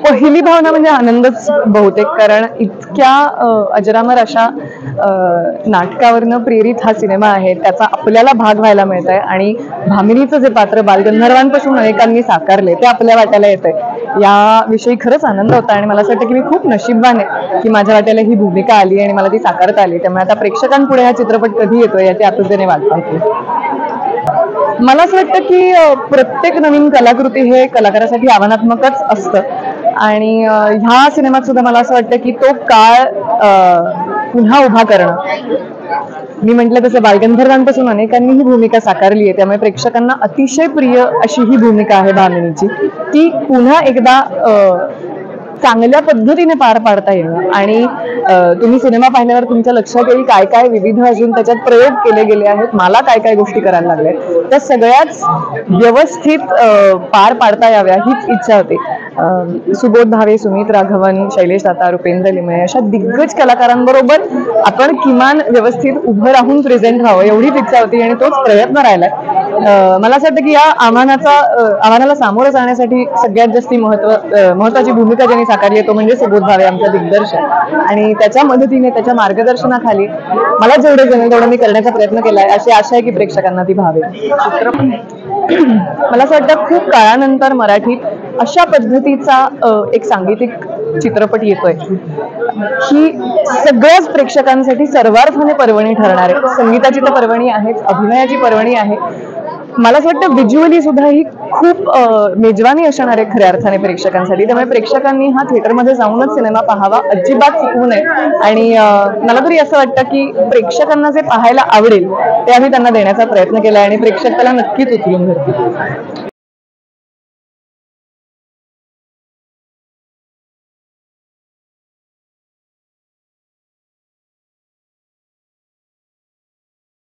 पहिली भावना म्हणजे आनंदच बहुतेक, कारण इतक्या अजरामर अशा नाटकावरनं प्रेरित हा सिनेमा आहे, त्याचा आपल्याला भाग व्हायला मिळत आहे आणि भामिनीचं जे पात्र बालगंधर्वांपासून अनेकांनी साकारले ते आपल्या वाट्याला येत आहे, याविषयी खरंच आनंद होता. आणि मला असं वाटतं की मी खूप नशीबवान आहे की माझ्या वाट्याला ही भूमिका आली आणि मला ती साकारता आली. त्यामुळे आता प्रेक्षकांपुढे हा चित्रपट कधी येतोय याची आतुरतेने वाट पाहते. मला असं वाटतं की प्रत्येक नवीन कलाकृती हे कलाकारासाठी आव्हानात्मकच असतं आणि ह्या सिनेमात सुद्धा मला असं वाटतं की तो काळ पुन्हा उभा करणं. मी म्हटलं तसं बालगंधर्वांपासून अनेकांनी ही भूमिका साकारली आहे, त्यामुळे प्रेक्षकांना अतिशय प्रिय अशी ही भूमिका आहे भामिनीची. ती पुन्हा एकदा चांगल्या पद्धतीने पार पाडता येणं आणि तुम्ही सिनेमा पाहिल्यावर तुमच्या लक्षात येईल काय काय विविध अजून त्याच्यात प्रयोग केले गेले आहेत, मला काय काय गोष्टी करायला लागल्या, त्या सगळ्याच व्यवस्थित पार पाडता याव्या हीच इच्छा होती. सुबोध भावे, सुमित राघवन, शैलेश दातार, उपेंद्र लिमये अशा दिग्गज कलाकारांबरोबर आपण किमान व्यवस्थित उभं राहून प्रेझेंट व्हावं एवढीच इच्छा होती आणि तोच प्रयत्न राहिलाय. मला असं वाटतं की या आव्हानाला सामोरं जाण्यासाठी सगळ्यात जास्ती महत्वाची भूमिका ज्यांनी साकारली आहे तो म्हणजे सुबोध भावे, आमचा दिग्दर्शक. आणि त्याच्या मदतीने, त्याच्या मार्गदर्शनाखाली मला जेवढे जमेल तेवढं मी करण्याचा प्रयत्न केलाय, अशी आशा आहे की प्रेक्षकांना ती भावेल. मला असं वाटतं खूप काळानंतर मराठीत अशा पद्धतीचा एक सांगीतिक चित्रपट येतोय ही सगळ्याच प्रेक्षकांसाठी सर्वार्थाने पर्वणी ठरणार आहे. संगीताची तर पर्वणी आहेच, अभिनयाची पर्वणी आहे. मला असं वाटतं व्हिज्युअली सुद्धा ही खूप मेजवानी असणार आहे खऱ्या अर्थाने प्रेक्षकांसाठी. त्यामुळे प्रेक्षकांनी हा थिएटरमध्ये जाऊनच सिनेमा पाहावा, अजिबात चुकवू नये. आणि मला तरी असं वाटतं की प्रेक्षकांना जे पाहायला आवडेल ते आम्ही त्यांना देण्याचा प्रयत्न केला आणि प्रेक्षक त्याला नक्कीच उचलून धरतील.